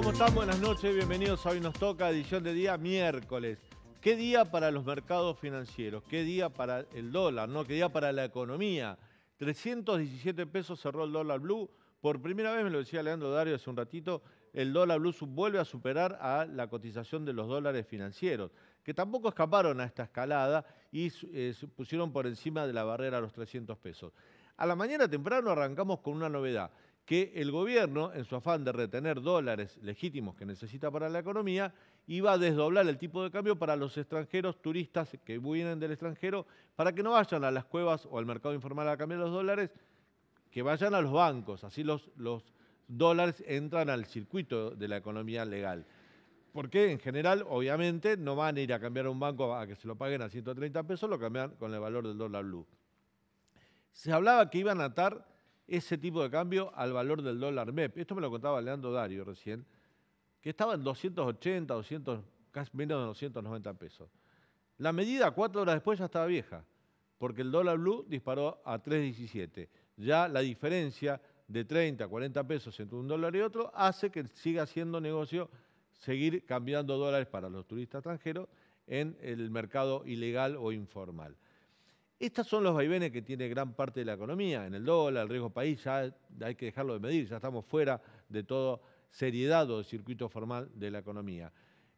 ¿Cómo están? Buenas noches, bienvenidos a Hoy Nos Toca, edición de día miércoles. ¿Qué día para los mercados financieros? ¿Qué día para el dólar? ¿No? ¿Qué día para la economía? 317 pesos cerró el dólar blue. Por primera vez, me lo decía Leandro Dario hace un ratito, el dólar blue vuelve a superar a la cotización de los dólares financieros, que tampoco escaparon a esta escalada y se pusieron por encima de la barrera a los 300 pesos. A la mañana temprano arrancamos con una novedad, que el gobierno, en su afán de retener dólares legítimos que necesita para la economía, iba a desdoblar el tipo de cambio para los extranjeros, turistas que vienen del extranjero, para que no vayan a las cuevas o al mercado informal a cambiar los dólares, que vayan a los bancos, así los dólares entran al circuito de la economía legal. Porque en general, obviamente, no van a ir a cambiar a un banco a que se lo paguen a 130 pesos, lo cambian con el valor del dólar blue. Se hablaba que iban a atar ese tipo de cambio al valor del dólar MEP. Esto me lo contaba Leandro Dario recién, que estaba en 280, 200, casi menos de 290 pesos. La medida 4 horas después ya estaba vieja, porque el dólar blue disparó a 3.17. Ya la diferencia de 30, 40 pesos entre un dólar y otro hace que siga siendo negocio seguir cambiando dólares para los turistas extranjeros en el mercado ilegal o informal. Estos son los vaivenes que tiene gran parte de la economía. En el dólar, el riesgo país, ya hay que dejarlo de medir, ya estamos fuera de toda seriedad o de circuito formal de la economía.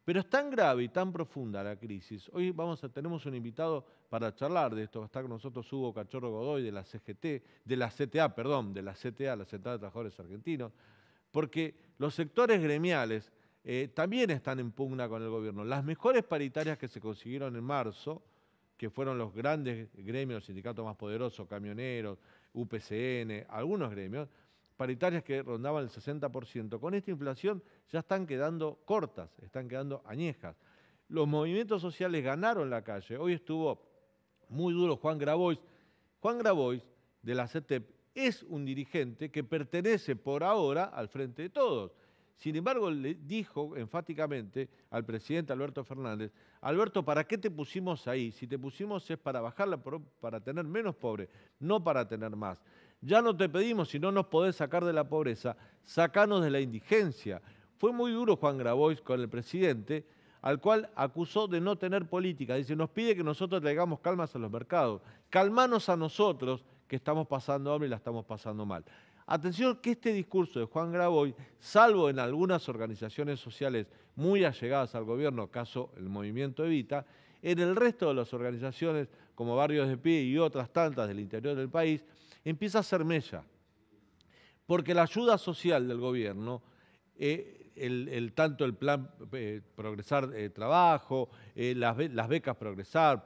Pero es tan grave y tan profunda la crisis. Hoy tenemos un invitado para charlar de esto. Está con nosotros Hugo Cachorro Godoy de la la CTA, la Central de Trabajadores Argentinos, porque los sectores gremiales también están en pugna con el gobierno. Las mejores paritarias que se consiguieron en marzo, que fueron los grandes gremios, los sindicatos más poderosos, camioneros, UPCN, algunos gremios, paritarias que rondaban el 60%, con esta inflación ya están quedando cortas, están quedando añejas. Los movimientos sociales ganaron la calle. Hoy estuvo muy duro Juan Grabois. Juan Grabois, de la CETEP, es un dirigente que pertenece por ahora al Frente de Todos. Sin embargo, le dijo enfáticamente al presidente Alberto Fernández: Alberto, ¿para qué te pusimos ahí? Si te pusimos es para bajarla, para tener menos pobres, no para tener más. Ya no te pedimos, si no nos podés sacar de la pobreza, sacanos de la indigencia. Fue muy duro Juan Grabois con el presidente, al cual acusó de no tener política. Dice, nos pide que nosotros traigamos calmas a los mercados. Calmanos a nosotros, que estamos pasando hambre y la estamos pasando mal. Atención que este discurso de Juan Grabois, salvo en algunas organizaciones sociales muy allegadas al gobierno, caso el Movimiento Evita, en el resto de las organizaciones, como Barrios de Pie y otras tantas del interior del país, empieza a ser mella. Porque la ayuda social del gobierno, tanto el plan Progresar Trabajo, las becas Progresar,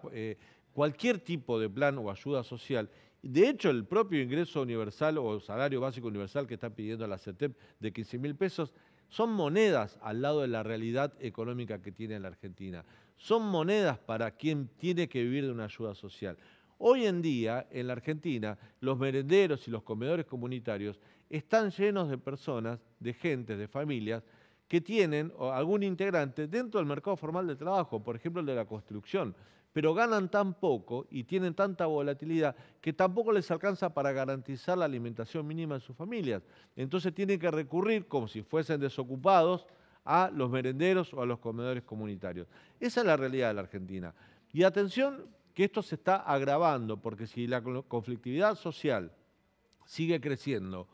cualquier tipo de plan o ayuda social. De hecho, el propio ingreso universal o salario básico universal que está pidiendo la CETEP de 15.000 pesos son monedas al lado de la realidad económica que tiene la Argentina. Son monedas para quien tiene que vivir de una ayuda social. Hoy en día, en la Argentina, los merenderos y los comedores comunitarios están llenos de personas, de gentes, de familias, que tienen algún integrante dentro del mercado formal de trabajo, por ejemplo el de la construcción, pero ganan tan poco y tienen tanta volatilidad que tampoco les alcanza para garantizar la alimentación mínima de sus familias. Entonces tienen que recurrir, como si fuesen desocupados, a los merenderos o a los comedores comunitarios. Esa es la realidad de la Argentina. Y atención que esto se está agravando, porque si la conflictividad social sigue creciendo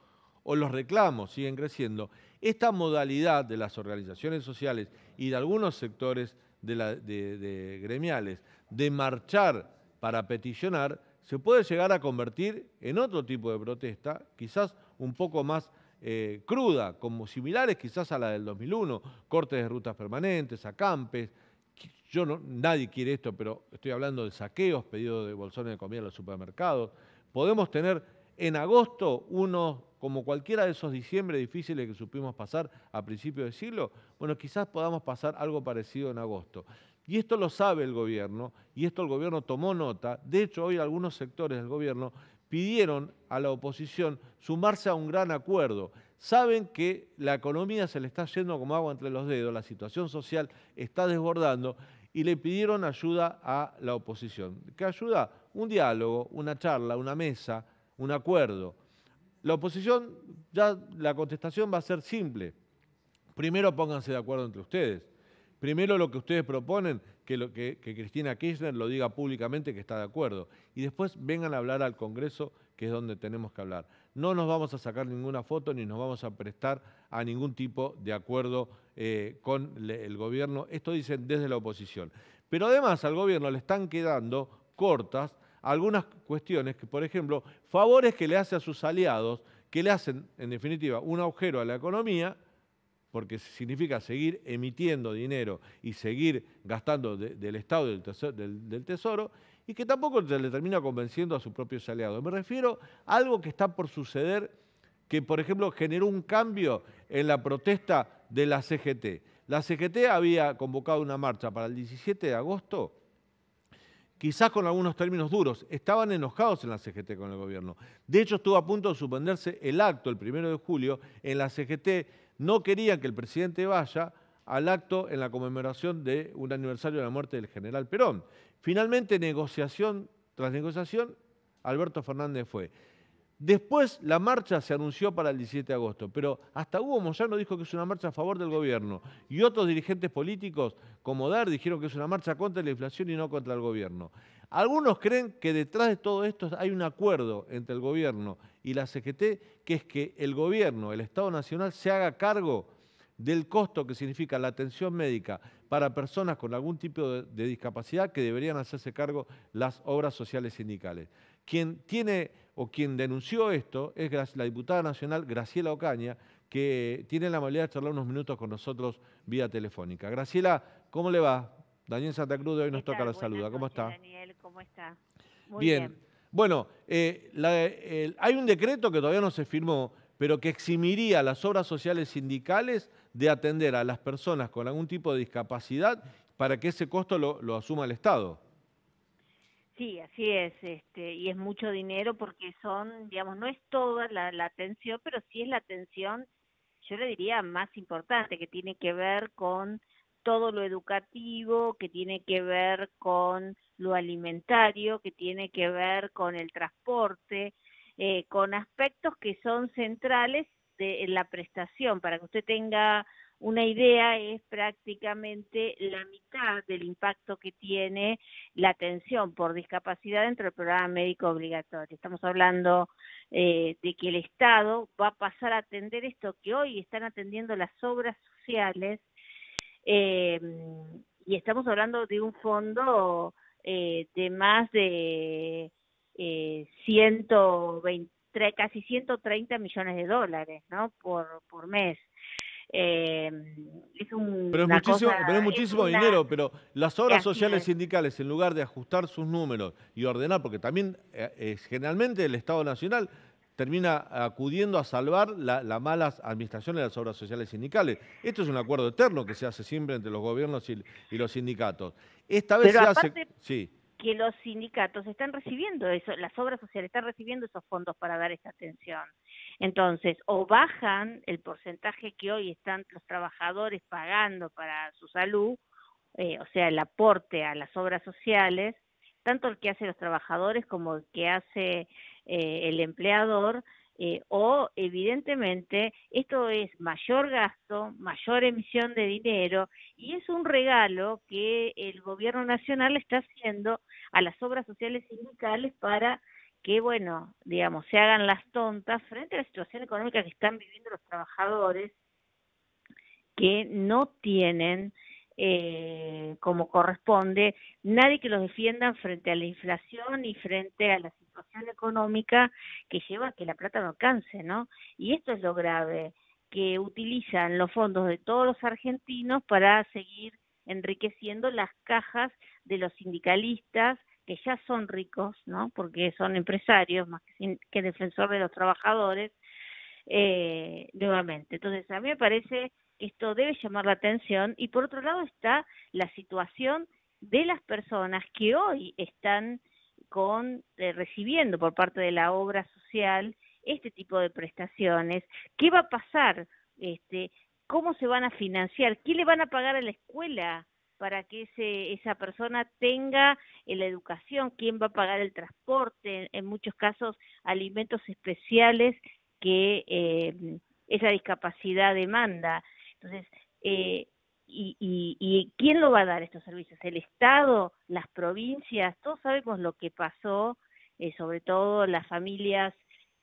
o los reclamos siguen creciendo, esta modalidad de las organizaciones sociales y de algunos sectores de gremiales de marchar para peticionar se puede llegar a convertir en otro tipo de protesta, quizás un poco más cruda, como similares quizás a la del 2001, cortes de rutas permanentes, acampes. Nadie quiere esto, pero estoy hablando de saqueos, pedidos de bolsones de comida en los supermercados. Podemos tener en agosto como cualquiera de esos diciembre difíciles que supimos pasar a principios de siglo, bueno, quizás podamos pasar algo parecido en agosto. Y esto lo sabe el gobierno, y esto el gobierno tomó nota. De hecho, hoy algunos sectores del gobierno pidieron a la oposición sumarse a un gran acuerdo. Saben que la economía se le está yendo como agua entre los dedos, la situación social está desbordando, y le pidieron ayuda a la oposición. ¿Qué ayuda? Un diálogo, una charla, una mesa, un acuerdo. La oposición, ya la contestación va a ser simple. primero pónganse de acuerdo entre ustedes. Primero lo que ustedes proponen, que Cristina Kirchner lo diga públicamente que está de acuerdo. Y después vengan a hablar al Congreso, que es donde tenemos que hablar. No nos vamos a sacar ninguna foto ni nos vamos a prestar a ningún tipo de acuerdo con el gobierno. Esto dicen desde la oposición. Pero además al gobierno le están quedando cortas algunas cuestiones que, por ejemplo, favores que le hace a sus aliados, que le hacen, en definitiva, un agujero a la economía, porque significa seguir emitiendo dinero y seguir gastando del Estado y del Tesoro, y que tampoco le termina convenciendo a sus propios aliados. Me refiero a algo que está por suceder, que por ejemplo generó un cambio en la protesta de la CGT. La CGT había convocado una marcha para el 17 de agosto, quizás con algunos términos duros. Estaban enojados en la CGT con el gobierno. De hecho, estuvo a punto de suspenderse el acto el 1 de julio en la CGT. No querían que el presidente vaya al acto en la conmemoración de un aniversario de la muerte del general Perón. Finalmente, negociación tras negociación, Alberto Fernández fue. Después la marcha se anunció para el 17 de agosto, pero hasta Hugo Moyano dijo que es una marcha a favor del gobierno y otros dirigentes políticos como Dar dijeron que es una marcha contra la inflación y no contra el gobierno. Algunos creen que detrás de todo esto hay un acuerdo entre el gobierno y la CGT, que es que el gobierno, el Estado Nacional, se haga cargo del costo que significa la atención médica para personas con algún tipo de discapacidad, que deberían hacerse cargo las obras sociales sindicales. Quien denunció esto es la diputada nacional Graciela Ocaña, que tiene la amabilidad de charlar unos minutos con nosotros vía telefónica. Graciela, ¿cómo le va? Daniel Santa Cruz de Hoy Nos Toca la saluda. ¿Cómo está? Daniel, ¿cómo está? Muy bien. Bueno, hay un decreto que todavía no se firmó, pero que eximiría a las obras sociales sindicales de atender a las personas con algún tipo de discapacidad para que ese costo lo asuma el Estado. Sí, así es, y es mucho dinero porque son, digamos, no es toda la atención, pero sí es la atención, yo le diría, más importante, que tiene que ver con todo lo educativo, que tiene que ver con lo alimentario, que tiene que ver con el transporte, con aspectos que son centrales en la prestación. Para que usted tenga una idea, es prácticamente la mitad del impacto que tiene la atención por discapacidad dentro del programa médico obligatorio. Estamos hablando de que el Estado va a pasar a atender esto que hoy están atendiendo las obras sociales, y estamos hablando de un fondo de más de 120, casi 130 millones de dólares, ¿no? por mes. Es pero es muchísimo dinero, pero las obras sociales sindicales, en lugar de ajustar sus números y ordenar, porque también generalmente el Estado Nacional termina acudiendo a salvar la mala administración de las obras sociales sindicales. Esto es un acuerdo eterno que se hace siempre entre los gobiernos y los sindicatos. Esta vez pero se aparte, hace... Sí. Que los sindicatos están recibiendo eso, las obras sociales están recibiendo esos fondos para dar esa atención. Entonces, o bajan el porcentaje que hoy están los trabajadores pagando para su salud, o sea, el aporte a las obras sociales, tanto el que hace los trabajadores como el que hace el empleador, o evidentemente esto es mayor gasto, mayor emisión de dinero, y es un regalo que el gobierno nacional está haciendo a las obras sociales sindicales para que, bueno, digamos, se hagan las tontas frente a la situación económica que están viviendo los trabajadores, que no tienen como corresponde nadie que los defienda frente a la inflación y frente a la situación económica que lleva a que la plata no alcance, ¿no? Y esto es lo grave, que utilizan los fondos de todos los argentinos para seguir enriqueciendo las cajas de los sindicalistas que ya son ricos, ¿no? Porque son empresarios más que defensores de los trabajadores, nuevamente. Entonces, a mí me parece que esto debe llamar la atención, y por otro lado está la situación de las personas que hoy están recibiendo por parte de la obra social este tipo de prestaciones. ¿Qué va a pasar? ¿Cómo se van a financiar? ¿Qué le van a pagar a la escuela para que esa persona tenga la educación? ¿Quién va a pagar el transporte? En muchos casos, alimentos especiales que esa discapacidad demanda. Entonces, ¿y quién lo va a dar estos servicios? ¿El Estado? ¿Las provincias? Todos sabemos lo que pasó, sobre todo las familias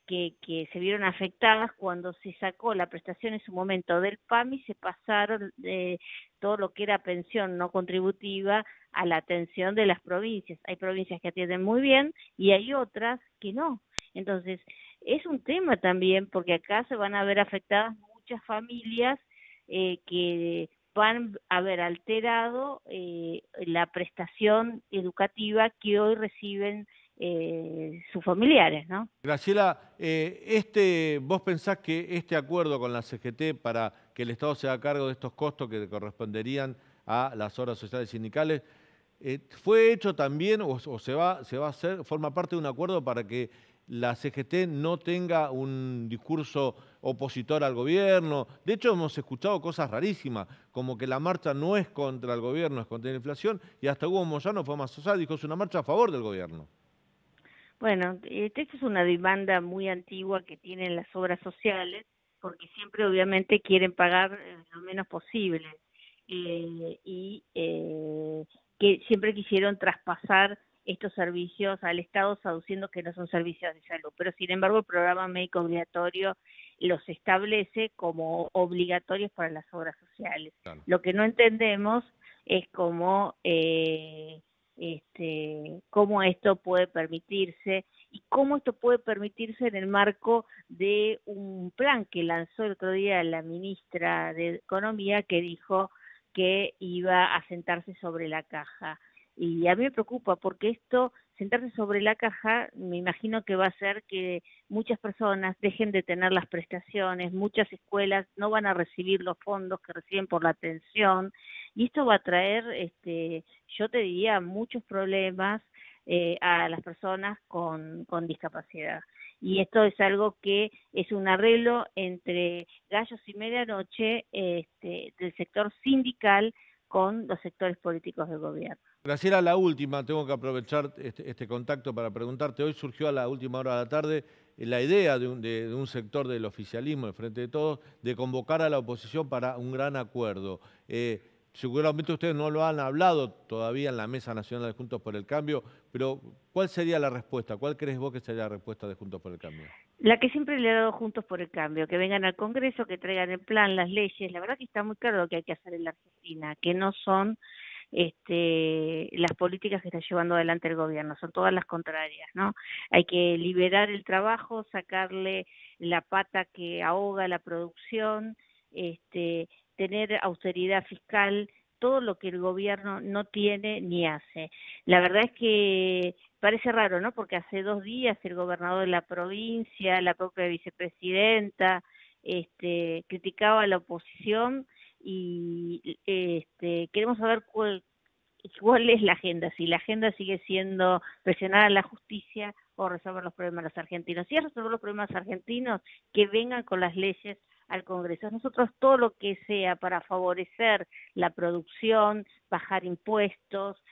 que se vieron afectadas cuando se sacó la prestación en su momento del PAMI, se pasaron de todo lo que era pensión no contributiva a la atención de las provincias. Hay provincias que atienden muy bien y hay otras que no. Entonces, es un tema también porque acá se van a ver afectadas muchas familias que van a haber alterado la prestación educativa que hoy reciben sus familiares, ¿no? Graciela, ¿vos pensás que este acuerdo con la CGT para que el Estado se haga cargo de estos costos que corresponderían a las obras sociales sindicales, fue hecho también o se va a hacer, forma parte de un acuerdo para que la CGT no tenga un discurso opositor al gobierno? De hecho, hemos escuchado cosas rarísimas, como que la marcha no es contra el gobierno, es contra la inflación, y hasta Hugo Moyano fue más allá, dijo, es una marcha a favor del gobierno. Bueno, esta es una demanda muy antigua que tienen las obras sociales, porque siempre obviamente quieren pagar lo menos posible que siempre quisieron traspasar estos servicios al Estado, aduciendo que no son servicios de salud. Pero sin embargo el programa médico obligatorio los establece como obligatorios para las obras sociales. Claro. Lo que no entendemos es cómo esto puede permitirse y cómo esto puede permitirse en el marco de un plan que lanzó el otro día la ministra de Economía, que dijo que iba a sentarse sobre la caja. Y a mí me preocupa porque sentarse sobre la caja, me imagino que va a hacer que muchas personas dejen de tener las prestaciones, muchas escuelas no van a recibir los fondos que reciben por la atención, y esto va a traer, yo te diría, muchos problemas a las personas con discapacidad. Y esto es algo que es un arreglo entre gallos y medianoche del sector sindical con los sectores políticos del gobierno. Graciela, la última, tengo que aprovechar este contacto para preguntarte. Hoy surgió a la última hora de la tarde la idea de un sector del oficialismo, del Frente de Todos, de convocar a la oposición para un gran acuerdo. Seguramente ustedes no lo han hablado todavía en la Mesa Nacional de Juntos por el Cambio, pero ¿cuál sería la respuesta? ¿Cuál crees vos que sería la respuesta de Juntos por el Cambio? La que siempre le ha dado Juntos por el Cambio, que vengan al Congreso, que traigan el plan, las leyes. La verdad que está muy claro lo que hay que hacer en la Argentina, que no son las políticas que está llevando adelante el gobierno, son todas las contrarias, ¿no? Hay que liberar el trabajo, sacarle la pata que ahoga la producción, tener austeridad fiscal, todo lo que el gobierno no tiene ni hace. La verdad es que parece raro, ¿no? Porque hace 2 días el gobernador de la provincia, la propia vicepresidenta, criticaba a la oposición y queremos saber cuál es la agenda, si la agenda sigue siendo presionar a la justicia o resolver los problemas de los argentinos. Si es resolver los problemas argentinos, que vengan con las leyes al Congreso. Nosotros todo lo que sea para favorecer la producción, bajar impuestos,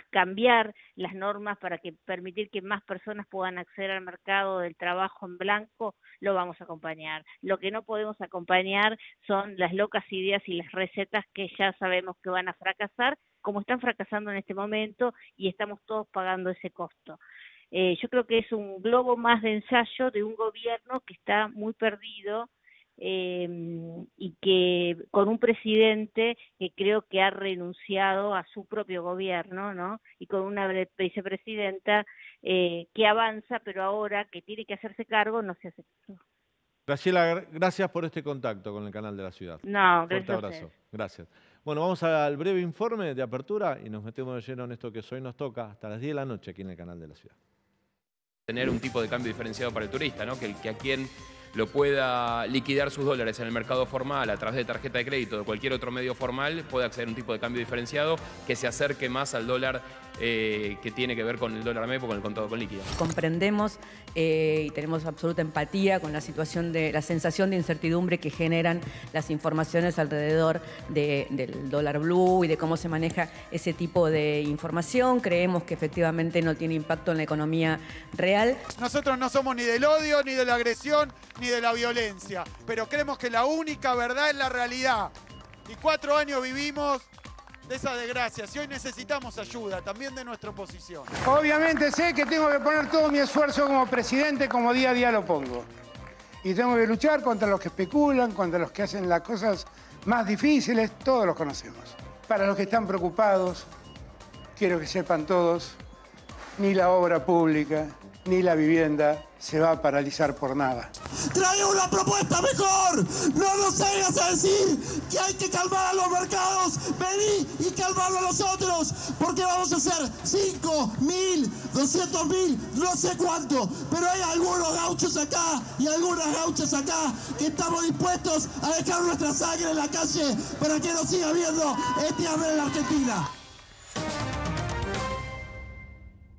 cambiar las normas para permitir que más personas puedan acceder al mercado del trabajo en blanco, lo vamos a acompañar. Lo que no podemos acompañar son las locas ideas y las recetas que ya sabemos que van a fracasar, como están fracasando en este momento, y estamos todos pagando ese costo. Yo creo que es un globo más de ensayo de un gobierno que está muy perdido, y que con un presidente que creo que ha renunciado a su propio gobierno, ¿no? Y con una vicepresidenta que avanza, pero ahora que tiene que hacerse cargo no se hace cargo. Graciela, gracias por este contacto con el Canal de la Ciudad. No, fuerte abrazo. Gracias. Bueno, vamos al breve informe de apertura y nos metemos de lleno en esto que hoy nos toca hasta las 10 de la noche aquí en el Canal de la Ciudad. Tener un tipo de cambio diferenciado para el turista, ¿no? Que a quien lo pueda liquidar sus dólares en el mercado formal a través de tarjeta de crédito o de cualquier otro medio formal pueda acceder a un tipo de cambio diferenciado que se acerque más al dólar que tiene que ver con el dólar MEP o con el contado con líquido. Comprendemos y tenemos absoluta empatía con la situación de la sensación de incertidumbre que generan las informaciones alrededor del dólar blue y de cómo se maneja ese tipo de información. Creemos que efectivamente no tiene impacto en la economía real. Nosotros no somos ni del odio ni de la agresión ni de la violencia, pero creemos que la única verdad es la realidad. Y 4 años vivimos de esa desgracia. Si hoy necesitamos ayuda, también de nuestra oposición. Obviamente sé que tengo que poner todo mi esfuerzo como presidente, como día a día lo pongo. Y tengo que luchar contra los que especulan, contra los que hacen las cosas más difíciles, todos los conocemos. Para los que están preocupados, quiero que sepan todos, ni la obra pública, ni la vivienda se va a paralizar por nada. ¡Trae una propuesta mejor! ¡No nos vengas a decir que hay que calmar a los mercados! ¡Vení y calmarlo a nosotros! Porque vamos a hacer 5.000, 200.000, no sé cuánto. Pero hay algunos gauchos acá y algunas gauchas acá que estamos dispuestos a dejar nuestra sangre en la calle para que no siga habiendo este hambre en la Argentina.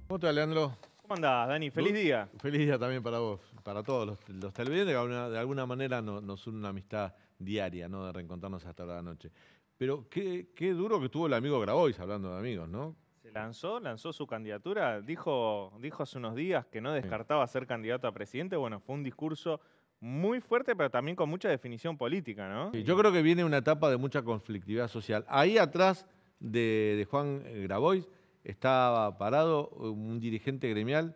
¿Cómo te va, Leandro? ¿Cómo andás, Dani? Feliz día. Feliz día también para vos, para todos los televidentes, que de alguna manera nos une una amistad diaria, ¿no? De reencontrarnos hasta la noche. Pero qué duro que estuvo el amigo Grabois, hablando de amigos, ¿no? Se lanzó su candidatura, dijo hace unos días que no descartaba ser candidato a presidente. Bueno, fue un discurso muy fuerte, pero también con mucha definición política, ¿no? Sí, yo creo que viene una etapa de mucha conflictividad social. Ahí atrás de Juan Grabois estaba parado un dirigente gremial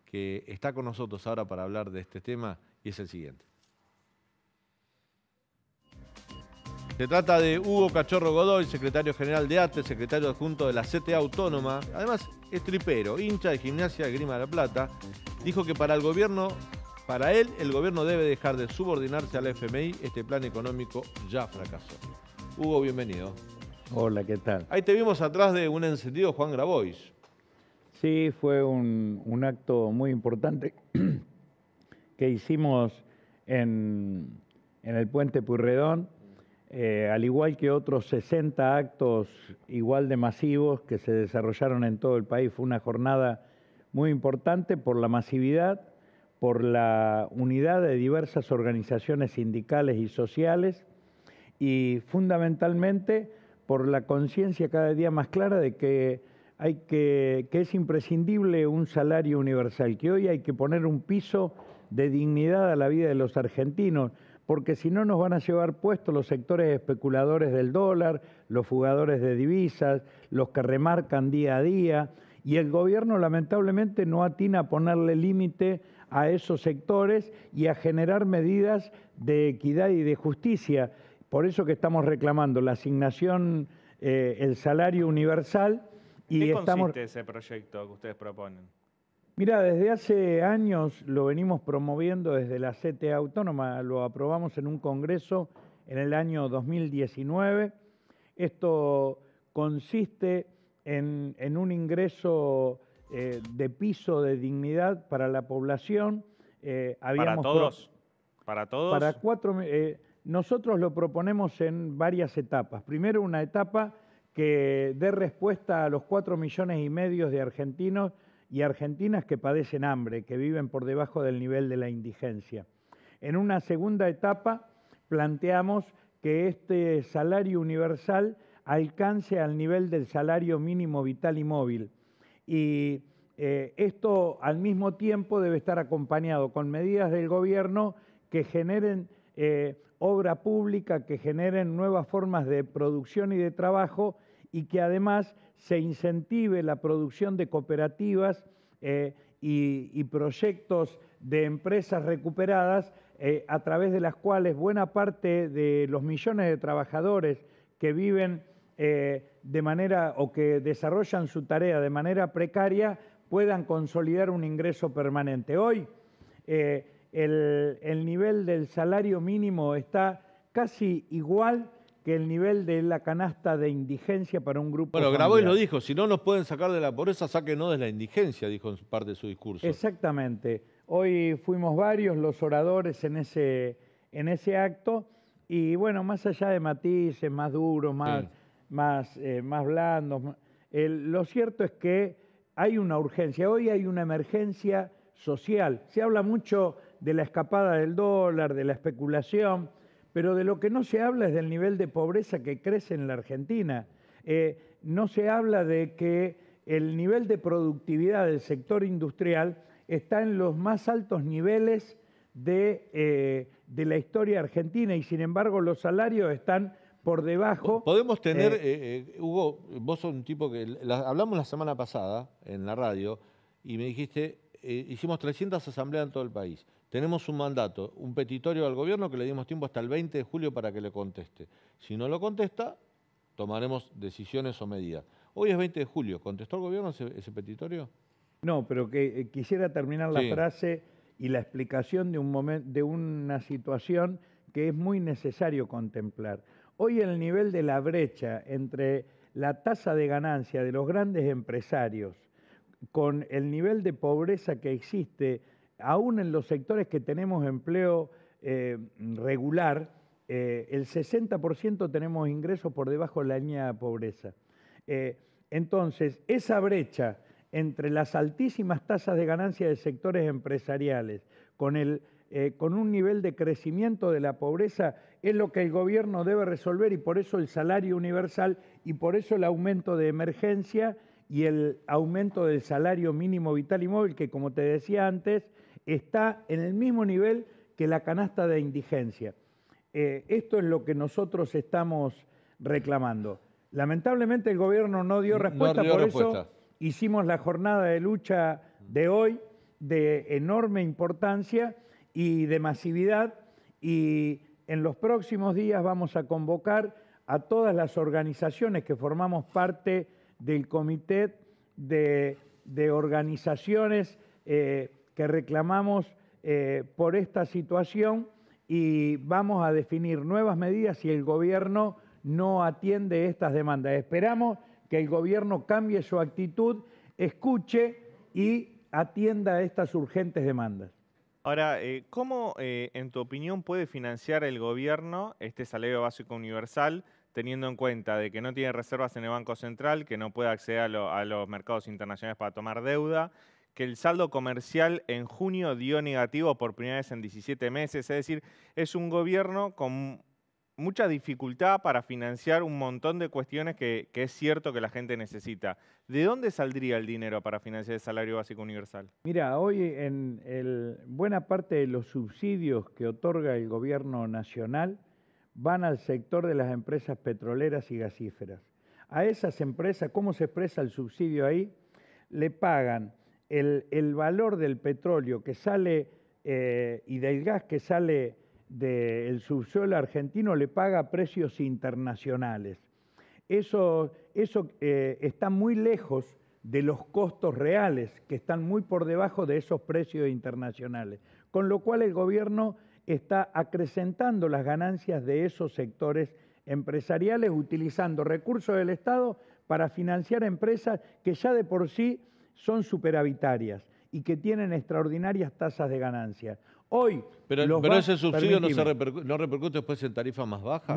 que está con nosotros ahora para hablar de este tema y es el siguiente. Se trata de Hugo Cachorro Godoy, secretario general de ATE, secretario adjunto de la CTA Autónoma, además es tripero, hincha de Gimnasia Esgrima de la Plata. Dijo que para él, el gobierno debe dejar de subordinarse a la FMI, este plan económico ya fracasó. Hugo, bienvenido. Hola, ¿qué tal? Ahí te vimos atrás de un encendido Juan Grabois. Sí, fue un acto muy importante que hicimos en el Puente Pueyrredón, al igual que otros 60 actos igual de masivos que se desarrollaron en todo el país. Fue una jornada muy importante por la masividad, por la unidad de diversas organizaciones sindicales y sociales y fundamentalmente por la conciencia cada día más clara de que es imprescindible un salario universal, que hoy hay que poner un piso de dignidad a la vida de los argentinos, porque si no nos van a llevar puestos los sectores especuladores del dólar, los fugadores de divisas, los que remarcan día a día, y el gobierno lamentablemente no atina a ponerle límite a esos sectores y a generar medidas de equidad y de justicia. Por eso que estamos reclamando la asignación, el salario universal. ¿Qué consiste ese proyecto que ustedes proponen? Mira, desde hace años lo venimos promoviendo desde la CTA Autónoma, lo aprobamos en un congreso en el año 2019. Esto consiste en un ingreso de piso de dignidad para la población. ¿Para todos? ¿Para todos? Para 4... nosotros lo proponemos en varias etapas. Primero, una etapa que dé respuesta a los 4,5 millones de argentinos y argentinas que padecen hambre, que viven por debajo del nivel de la indigencia. En una segunda etapa, planteamos que este salario universal alcance al nivel del salario mínimo vital y móvil. Y esto al mismo tiempo debe estar acompañado con medidas del gobierno que generen obra pública, que generen nuevas formas de producción y de trabajo y que además se incentive la producción de cooperativas y proyectos de empresas recuperadas a través de las cuales buena parte de los millones de trabajadores que viven de manera o que desarrollan su tarea de manera precaria puedan consolidar un ingreso permanente. Hoy el nivel del salario mínimo está casi igual que el nivel de la canasta de indigencia para un grupo familiar. Bueno, Grabois lo dijo, si no nos pueden sacar de la pobreza, sáquenos de la indigencia, dijo en parte de su discurso. Exactamente. Hoy fuimos varios los oradores en ese acto y bueno, más allá de matices, más duros, más blandos, lo cierto es que hay una urgencia, hoy hay una emergencia social. Se habla mucho de la escapada del dólar, de la especulación, pero de lo que no se habla es del nivel de pobreza que crece en la Argentina. No se habla de que el nivel de productividad del sector industrial está en los más altos niveles de la historia argentina y sin embargo los salarios están por debajo. Podemos tener, Hugo, vos sos un tipo que hablamos la semana pasada en la radio y me dijiste, hicimos 300 asambleas en todo el país. Tenemos un mandato, un petitorio al gobierno que le dimos tiempo hasta el 20 de julio para que le conteste. Si no lo contesta, tomaremos decisiones o medidas. Hoy es 20 de julio, ¿contestó el gobierno ese petitorio? No, pero que quisiera terminar la frase y la explicación de una situación que es muy necesario contemplar. Hoy el nivel de la brecha entre la tasa de ganancia de los grandes empresarios con el nivel de pobreza que existe, aún en los sectores que tenemos empleo regular, el 60% tenemos ingresos por debajo de la línea de pobreza. Entonces, esa brecha entre las altísimas tasas de ganancia de sectores empresariales con un nivel de crecimiento de la pobreza es lo que el gobierno debe resolver y por eso el salario universal y por eso el aumento de emergencia y el aumento del salario mínimo vital y móvil que, como te decía antes, está en el mismo nivel que la canasta de indigencia. Esto es lo que nosotros estamos reclamando. Lamentablemente el gobierno no dio respuesta, eso hicimos la jornada de lucha de hoy de enorme importancia y de masividad y en los próximos días vamos a convocar a todas las organizaciones que formamos parte del comité de organizaciones que reclamamos por esta situación y vamos a definir nuevas medidas si el gobierno no atiende estas demandas. Esperamos que el gobierno cambie su actitud, escuche y atienda estas urgentes demandas. Ahora, ¿cómo, en tu opinión, puede financiar el gobierno este salario básico universal, teniendo en cuenta de que no tiene reservas en el Banco Central, que no puede acceder a los mercados internacionales para tomar deuda, que el saldo comercial en junio dio negativo por primera vez en 17 meses? Es decir, es un gobierno con mucha dificultad para financiar un montón de cuestiones que es cierto que la gente necesita. ¿De dónde saldría el dinero para financiar el salario básico universal? Mira, hoy buena parte de los subsidios que otorga el gobierno nacional van al sector de las empresas petroleras y gasíferas. A esas empresas, ¿cómo se expresa el subsidio ahí? Le pagan el valor del petróleo que sale y del gas que sale del subsuelo argentino, le paga precios internacionales. Eso está muy lejos de los costos reales, que están muy por debajo de esos precios internacionales. Con lo cual el gobierno está acrecentando las ganancias de esos sectores empresariales utilizando recursos del Estado para financiar empresas que ya de por sí son superavitarias y que tienen extraordinarias tasas de ganancia. Hoy, pero ese subsidio no repercute después en tarifas más bajas.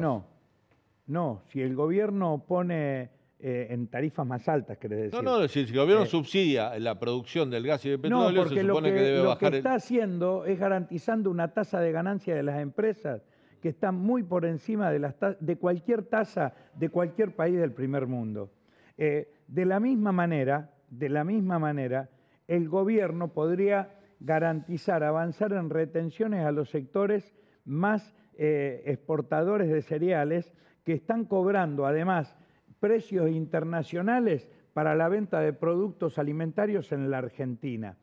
No, si el gobierno pone en tarifas más altas, querés decir. No, si el gobierno subsidia la producción del gas y del petróleo, se supone que debe bajar. Lo que está haciendo es garantizando una tasa de ganancia de las empresas que está muy por encima de cualquier tasa de cualquier país del primer mundo. De la misma manera, el gobierno podría garantizar, avanzar en retenciones a los sectores más exportadores de cereales que están cobrando además precios internacionales para la venta de productos alimentarios en la Argentina.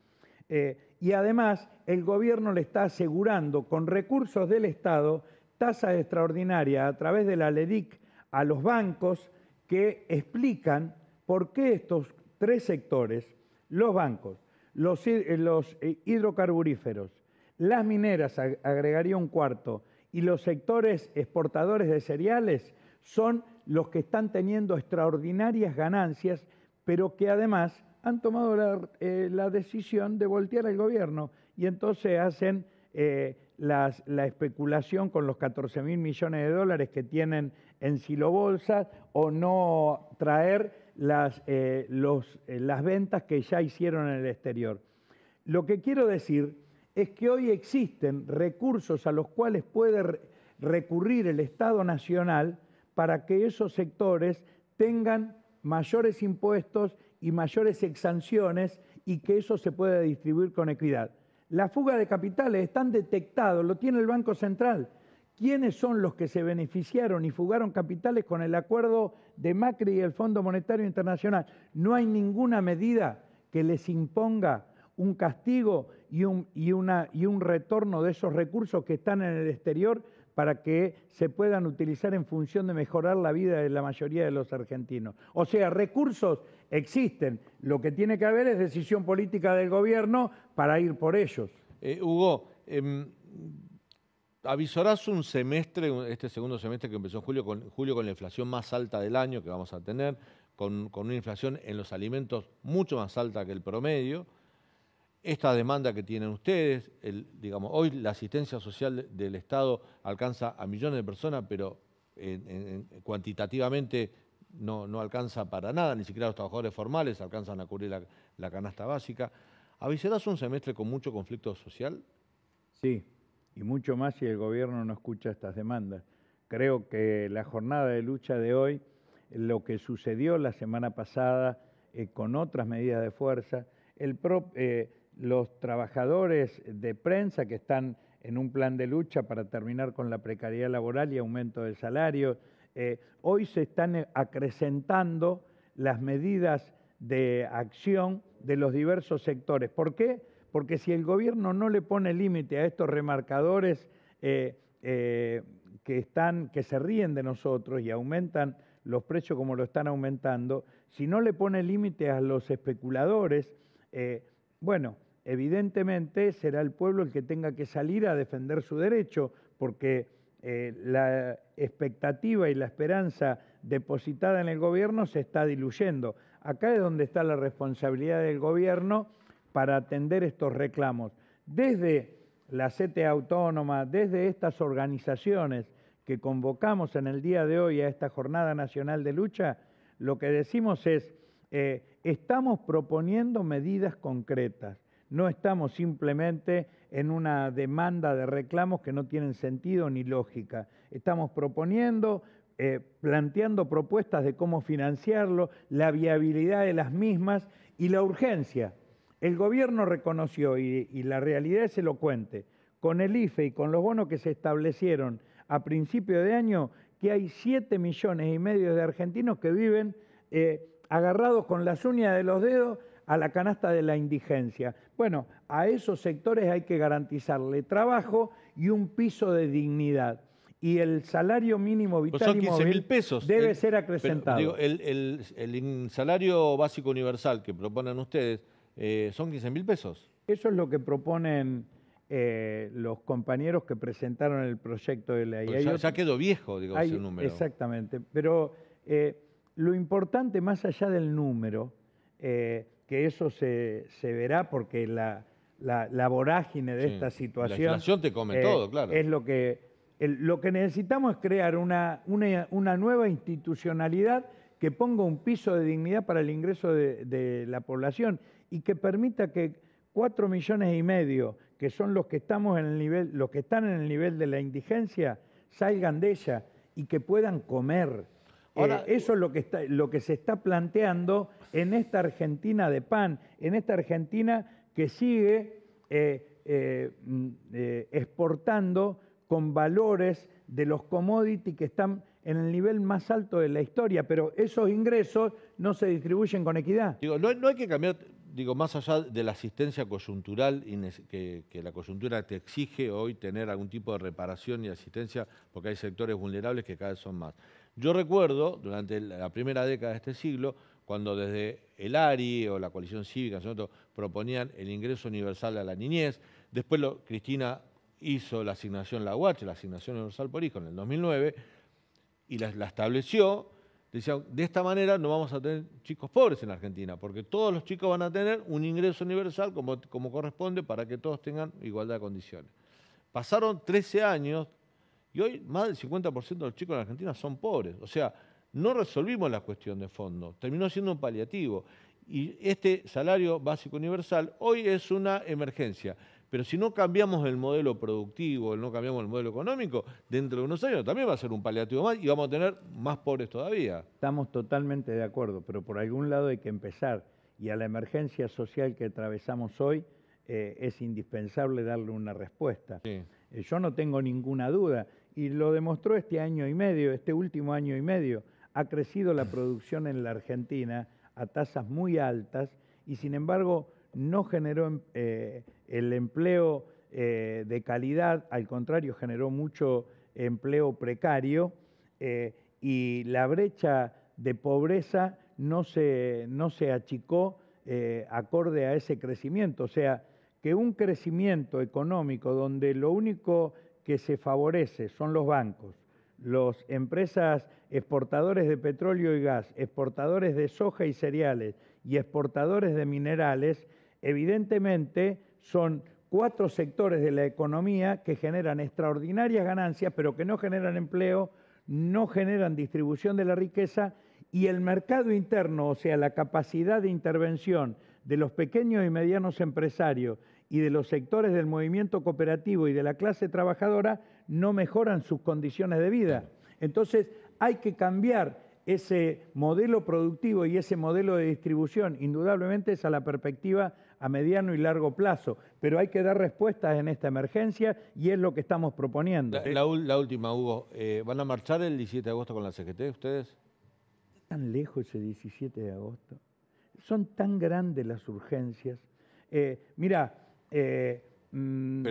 Y además el gobierno le está asegurando con recursos del Estado tasas extraordinarias a través de la LEDIC a los bancos que explican por qué estos tres sectores, los bancos, los hidrocarburíferos, las mineras, agregaría un cuarto, y los sectores exportadores de cereales son los que están teniendo extraordinarias ganancias, pero que además han tomado la decisión de voltear al gobierno y entonces hacen la especulación con los 14.000 millones de dólares que tienen en silobolsas o no traer las ventas que ya hicieron en el exterior. Lo que quiero decir es que hoy existen recursos a los cuales puede recurrir el Estado Nacional para que esos sectores tengan mayores impuestos y mayores exenciones y que eso se pueda distribuir con equidad. La fuga de capitales están detectados, lo tiene el Banco Central. ¿Quiénes son los que se beneficiaron y fugaron capitales con el acuerdo de Macri y el Fondo Monetario Internacional? No hay ninguna medida que les imponga un castigo y un retorno de esos recursos que están en el exterior para que se puedan utilizar en función de mejorar la vida de la mayoría de los argentinos. O sea, recursos existen. Lo que tiene que haber es decisión política del gobierno para ir por ellos. Hugo, avisorás un semestre, este segundo semestre que empezó en julio con la inflación más alta del año que vamos a tener, con una inflación en los alimentos mucho más alta que el promedio. Esta demanda que tienen ustedes, digamos, hoy la asistencia social del Estado alcanza a millones de personas, pero cuantitativamente no alcanza para nada, ni siquiera los trabajadores formales alcanzan a cubrir la canasta básica. ¿Avisorás un semestre con mucho conflicto social? Sí, y mucho más si el gobierno no escucha estas demandas. Creo que la jornada de lucha de hoy, lo que sucedió la semana pasada con otras medidas de fuerza, los trabajadores de prensa que están en un plan de lucha para terminar con la precariedad laboral y aumento del salario, hoy se están acrecentando las medidas de acción de los diversos sectores. ¿Por qué? Porque si el gobierno no le pone límite a estos remarcadores que se ríen de nosotros y aumentan los precios como lo están aumentando, si no le pone límite a los especuladores, bueno, evidentemente será el pueblo el que tenga que salir a defender su derecho, porque la expectativa y la esperanza depositada en el gobierno se está diluyendo. Acá es donde está la responsabilidad del gobierno para atender estos reclamos. Desde la CTA Autónoma, desde estas organizaciones que convocamos en el día de hoy a esta Jornada Nacional de Lucha, lo que decimos es, estamos proponiendo medidas concretas. No estamos simplemente en una demanda de reclamos que no tienen sentido ni lógica. Estamos proponiendo, planteando propuestas de cómo financiarlo, la viabilidad de las mismas y la urgencia. El gobierno reconoció, y la realidad es elocuente, con el IFE y con los bonos que se establecieron a principio de año, que hay 7,5 millones de argentinos que viven agarrados con las uñas de los dedos a la canasta de la indigencia. Bueno, a esos sectores hay que garantizarle trabajo y un piso de dignidad. Y el salario mínimo vital y móvil debe ser acrecentado. Pero, digo, el salario básico universal que proponen ustedes son 15.000 pesos. Eso es lo que proponen los compañeros que presentaron el proyecto de ley. Pues ya quedó viejo, digo, ese número. Exactamente, pero lo importante más allá del número, que eso se verá porque la vorágine de esta situación... La inflación te come todo, claro. Es lo que necesitamos es crear una nueva institucionalidad que ponga un piso de dignidad para el ingreso de la población y que permita que 4,5 millones, que son los que están en el nivel de la indigencia, salgan de ella y que puedan comer. Ahora, eso es lo que se está planteando en esta Argentina de pan, en esta Argentina que sigue exportando con valores de los commodities que están en el nivel más alto de la historia, pero esos ingresos no se distribuyen con equidad. Digo, no hay que cambiar, digo, más allá de la asistencia coyuntural que la coyuntura te exige hoy tener algún tipo de reparación y asistencia, porque hay sectores vulnerables que cada vez son más. Yo recuerdo, durante la primera década de este siglo, cuando desde el ARI o la coalición cívica proponían el ingreso universal a la niñez, después Cristina hizo la asignación, la UH, la asignación universal por hijo en el 2009, y la estableció, decía, de esta manera no vamos a tener chicos pobres en Argentina, porque todos los chicos van a tener un ingreso universal como corresponde para que todos tengan igualdad de condiciones. Pasaron 13 años y hoy más del 50% de los chicos en Argentina son pobres. O sea, no resolvimos la cuestión de fondo, terminó siendo un paliativo. Y este salario básico universal hoy es una emergencia. Pero si no cambiamos el modelo productivo, no cambiamos el modelo económico, dentro de unos años también va a ser un paliativo más y vamos a tener más pobres todavía. Estamos totalmente de acuerdo, pero por algún lado hay que empezar. Y a la emergencia social que atravesamos hoy es indispensable darle una respuesta. Sí. Yo no tengo ninguna duda, y lo demostró este año y medio, este último año y medio. Ha crecido la producción en la Argentina a tasas muy altas y sin embargo no generó el empleo de calidad, al contrario generó mucho empleo precario y la brecha de pobreza no se achicó acorde a ese crecimiento. O sea, que un crecimiento económico donde lo único que se favorece son los bancos, las empresas exportadores de petróleo y gas, exportadores de soja y cereales y exportadores de minerales, evidentemente son 4 sectores de la economía que generan extraordinarias ganancias, pero que no generan empleo, no generan distribución de la riqueza, y el mercado interno, o sea, la capacidad de intervención de los pequeños y medianos empresarios y de los sectores del movimiento cooperativo y de la clase trabajadora, no mejoran sus condiciones de vida. Entonces, hay que cambiar ese modelo productivo y ese modelo de distribución. Indudablemente es a la perspectiva a mediano y largo plazo, pero hay que dar respuestas en esta emergencia y es lo que estamos proponiendo. La última, Hugo. ¿Van a marchar el 17 de agosto con la CGT ustedes? ¿Tan lejos ese 17 de agosto? Son tan grandes las urgencias. Pero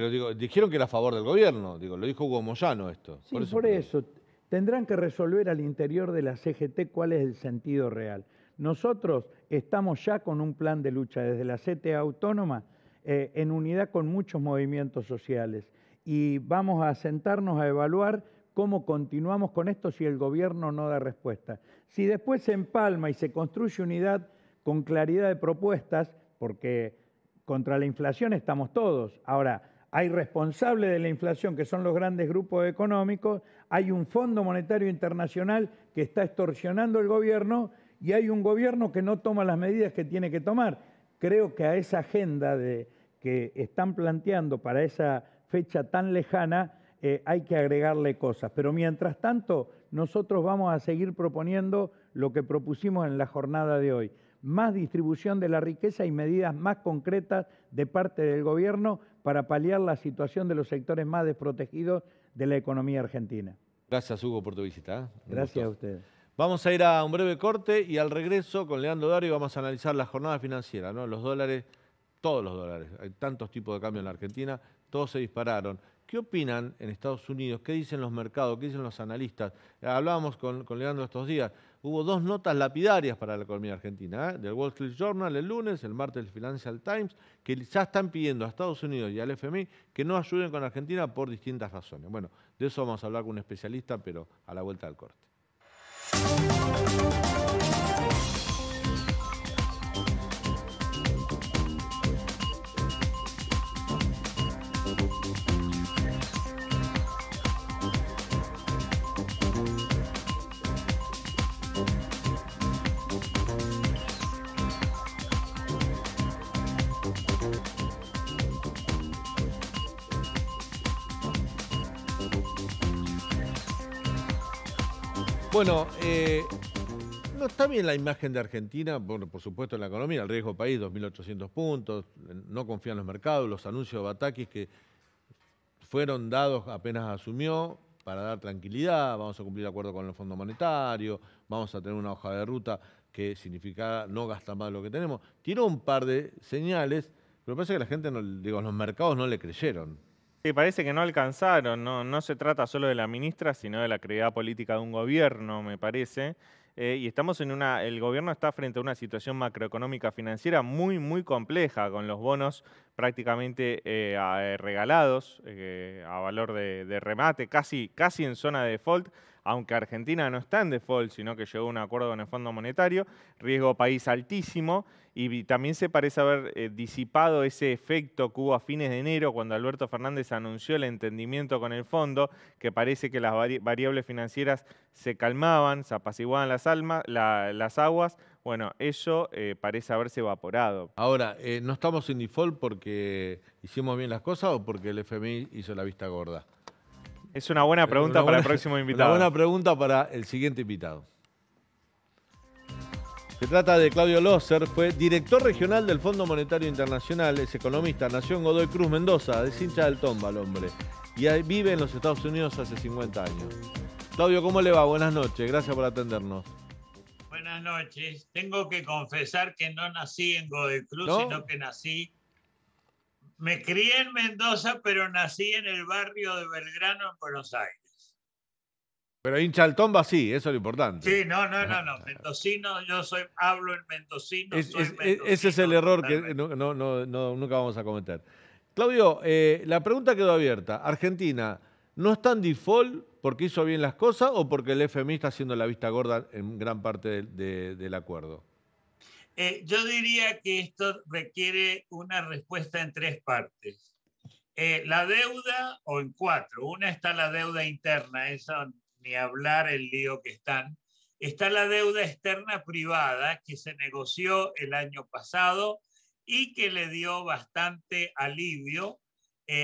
digo, dijeron que era a favor del gobierno, digo, lo dijo Hugo Moyano esto. Sí, por eso. Tendrán que resolver al interior de la CGT cuál es el sentido real. Nosotros estamos ya con un plan de lucha desde la CTA autónoma en unidad con muchos movimientos sociales y vamos a sentarnos a evaluar cómo continuamos con esto si el gobierno no da respuesta. Si después se empalma y se construye unidad con claridad de propuestas, porque contra la inflación estamos todos. Ahora, hay responsables de la inflación que son los grandes grupos económicos, hay un Fondo Monetario Internacional que está extorsionando el gobierno y hay un gobierno que no toma las medidas que tiene que tomar. Creo que a esa agenda que están planteando para esa fecha tan lejana hay que agregarle cosas. Pero mientras tanto, nosotros vamos a seguir proponiendo lo que propusimos en la jornada de hoy. Más distribución de la riqueza y medidas más concretas de parte del gobierno para paliar la situación de los sectores más desprotegidos de la economía argentina. Gracias, Hugo, por tu visita. Gracias a ustedes. Vamos a ir a un breve corte y al regreso con Leandro Dario vamos a analizar la jornada financiera, ¿no? Los dólares, todos los dólares. Hay tantos tipos de cambio en la Argentina, todos se dispararon. ¿Qué opinan en Estados Unidos? ¿Qué dicen los mercados? ¿Qué dicen los analistas? Hablábamos con Leandro estos días. Hubo 2 notas lapidarias para la economía argentina, del Wall Street Journal el lunes, el martes el Financial Times, que ya están pidiendo a Estados Unidos y al FMI que no ayuden con Argentina por distintas razones. Bueno, de eso vamos a hablar con un especialista, pero a la vuelta del corte. Bueno, no está bien la imagen de Argentina, por supuesto en la economía, el riesgo país, 2.800 puntos, no confían los mercados, los anuncios de Batakis que fueron dados apenas asumió para dar tranquilidad, vamos a cumplir acuerdo con el Fondo Monetario, vamos a tener una hoja de ruta que significa no gastar más de lo que tenemos. Tiró un par de señales, pero parece que la gente, los mercados no le creyeron. Sí, parece que no alcanzaron, no se trata solo de la ministra, sino de la credibilidad política de un gobierno, me parece. Y estamos el gobierno está frente a una situación macroeconómica financiera muy, muy compleja, con los bonos prácticamente regalados a valor de remate, casi en zona de default, aunque Argentina no está en default, sino que llegó a un acuerdo con el Fondo Monetario, riesgo país altísimo, y también se parece haber disipado ese efecto que hubo a fines de enero cuando Alberto Fernández anunció el entendimiento con el fondo, que parece que las variables financieras se calmaban, se apaciguaban las aguas. Bueno, eso parece haberse evaporado. Ahora, ¿no estamos en default porque hicimos bien las cosas o porque el FMI hizo la vista gorda? Es una buena pregunta para el próximo invitado. Una buena pregunta para el siguiente invitado. Se trata de Claudio Loser, fue director regional del Fondo Monetario Internacional, es economista, nació en Godoy Cruz, Mendoza, es hincha del Tomba el hombre, y vive en los Estados Unidos hace 50 años. Claudio, ¿cómo le va? Buenas noches, gracias por atendernos. Buenas noches. Tengo que confesar que no nací en Godoy Cruz, ¿No? sino que me crié en Mendoza, pero nací en el barrio de Belgrano, en Buenos Aires. Pero hincha del Tomba sí, eso es lo importante. Sí, no. Mendocino, hablo en mendocino, soy mendocino. Ese es el error totalmente. que nunca vamos a cometer. Claudio, la pregunta quedó abierta. ¿Argentina no está en default porque hizo bien las cosas o porque el FMI está haciendo la vista gorda en gran parte del acuerdo? Yo diría que esto requiere una respuesta en tres partes. La deuda, o en cuatro. Una está la deuda interna, eso ni hablar el lío que están. Está la deuda externa privada que se negoció el año pasado y que le dio bastante alivio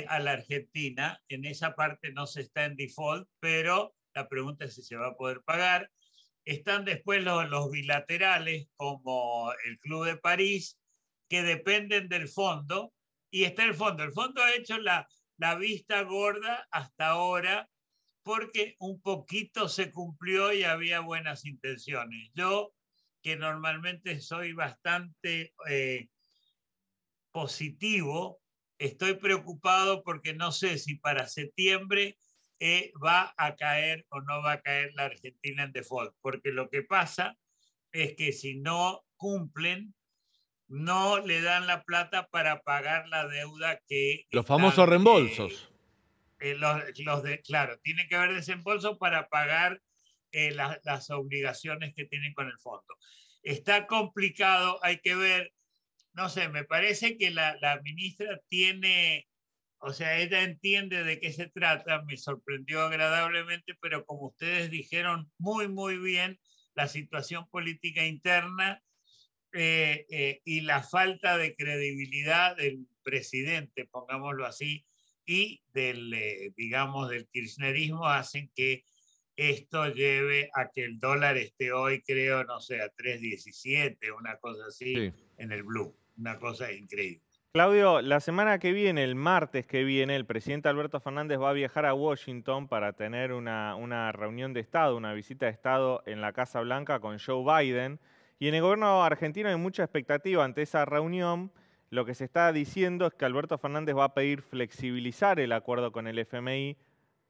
a la Argentina. En esa parte no se está en default, pero la pregunta es si se va a poder pagar. Están después los bilaterales, como el Club de París, que dependen del fondo. Y está el fondo. El fondo ha hecho la vista gorda hasta ahora porque un poquito se cumplió y había buenas intenciones. Yo, que normalmente soy bastante positivo, estoy preocupado porque no sé si para septiembre va a caer o no va a caer la Argentina en default, porque lo que pasa es que si no cumplen, no le dan la plata para pagar la deuda que... Los famosos reembolsos. Claro, tiene que haber desembolso para pagar las obligaciones que tienen con el fondo. Está complicado, hay que ver, no sé, me parece que la ministra tiene, o sea, ella entiende de qué se trata, me sorprendió agradablemente, pero como ustedes dijeron muy bien, la situación política interna y la falta de credibilidad del presidente, pongámoslo así, y digamos, del kirchnerismo hacen que esto lleve a que el dólar esté hoy, creo, no sé, a 3.17, una cosa así, sí, en el blue. Una cosa increíble. Claudio, la semana que viene, el martes que viene, el presidente Alberto Fernández va a viajar a Washington para tener una reunión de Estado, una visita de Estado en la Casa Blanca con Joe Biden. Y en el gobierno argentino hay mucha expectativa ante esa reunión. Lo que se está diciendo es que Alberto Fernández va a pedir flexibilizar el acuerdo con el FMI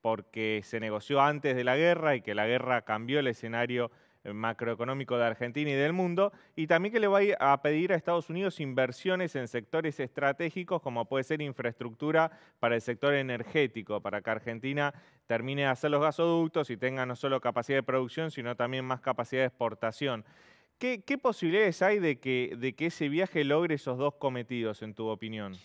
porque se negoció antes de la guerra y que la guerra cambió el escenario macroeconómico de Argentina y del mundo, y también que le va a pedir a Estados Unidos inversiones en sectores estratégicos como puede ser infraestructura para el sector energético, para que Argentina termine de hacer los gasoductos y tenga no solo capacidad de producción, sino también más capacidad de exportación. ¿Qué posibilidades hay de que ese viaje logre esos dos cometidos, en tu opinión?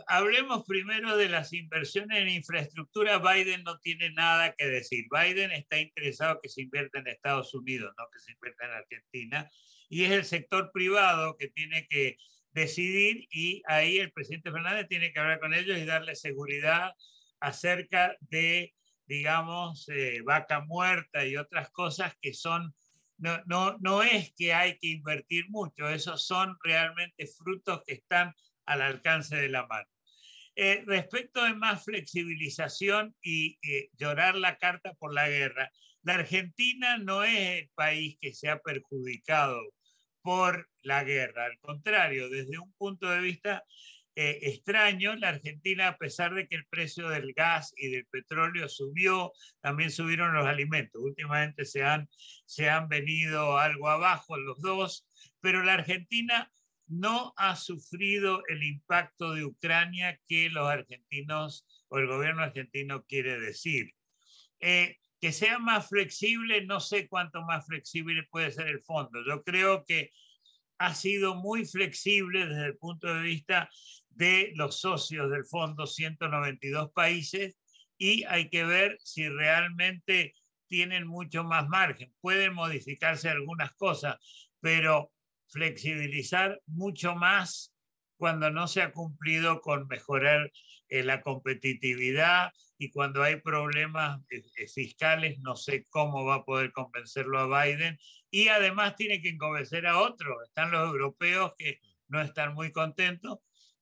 Hablemos primero de las inversiones en infraestructura. Biden no tiene nada que decir. Biden está interesado que se invierta en Estados Unidos, no que se invierta en Argentina. Y es el sector privado que tiene que decidir y ahí el presidente Fernández tiene que hablar con ellos y darle seguridad acerca de, digamos, vaca muerta y otras cosas que son... No es que hay que invertir mucho, esos son realmente frutos que están al alcance de la mano. Respecto de más flexibilización y llorar la carta por la guerra, la Argentina no es el país que se ha perjudicado por la guerra. Al contrario, desde un punto de vista extraño, la Argentina, a pesar de que el precio del gas y del petróleo subió, también subieron los alimentos. Últimamente se han venido algo abajo los dos, pero la Argentina no ha sufrido el impacto de Ucrania que los argentinos o el gobierno argentino quiere decir. Que sea más flexible, no sé cuánto más flexible puede ser el fondo. Yo creo que ha sido muy flexible desde el punto de vista de los socios del fondo, 192 países, y hay que ver si realmente tienen mucho más margen. Pueden modificarse algunas cosas, pero flexibilizar mucho más cuando no se ha cumplido con mejorar la competitividad y cuando hay problemas fiscales no sé cómo va a poder convencerlo a Biden, y además tiene que convencer a otros. Están los europeos que no están muy contentos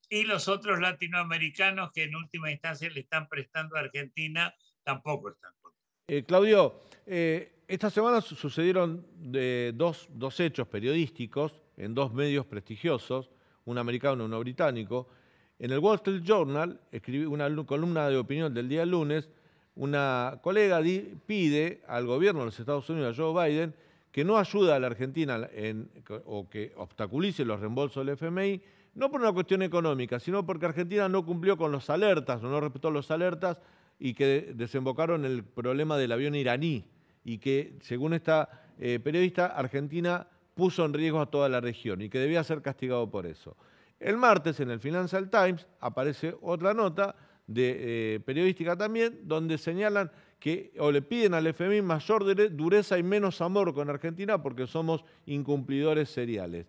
y los otros latinoamericanos que en última instancia le están prestando a Argentina tampoco están contentos. Claudio, esta semana sucedieron dos hechos periodísticos en dos medios prestigiosos, un americano y uno británico. En el Wall Street Journal, escribí una columna de opinión del día lunes, una colega pide al gobierno de los Estados Unidos, a Joe Biden, que no ayude a la Argentina o que obstaculice los reembolsos del FMI, no por una cuestión económica, sino porque Argentina no cumplió con los alertas, o no respetó los alertas, y que desembocaron en el problema del avión iraní, y que, según esta periodista, Argentina puso en riesgo a toda la región y que debía ser castigado por eso. El martes, en el Financial Times, aparece otra nota periodística también, donde señalan que, o le piden al FMI mayor dureza y menos amor con Argentina porque somos incumplidores seriales.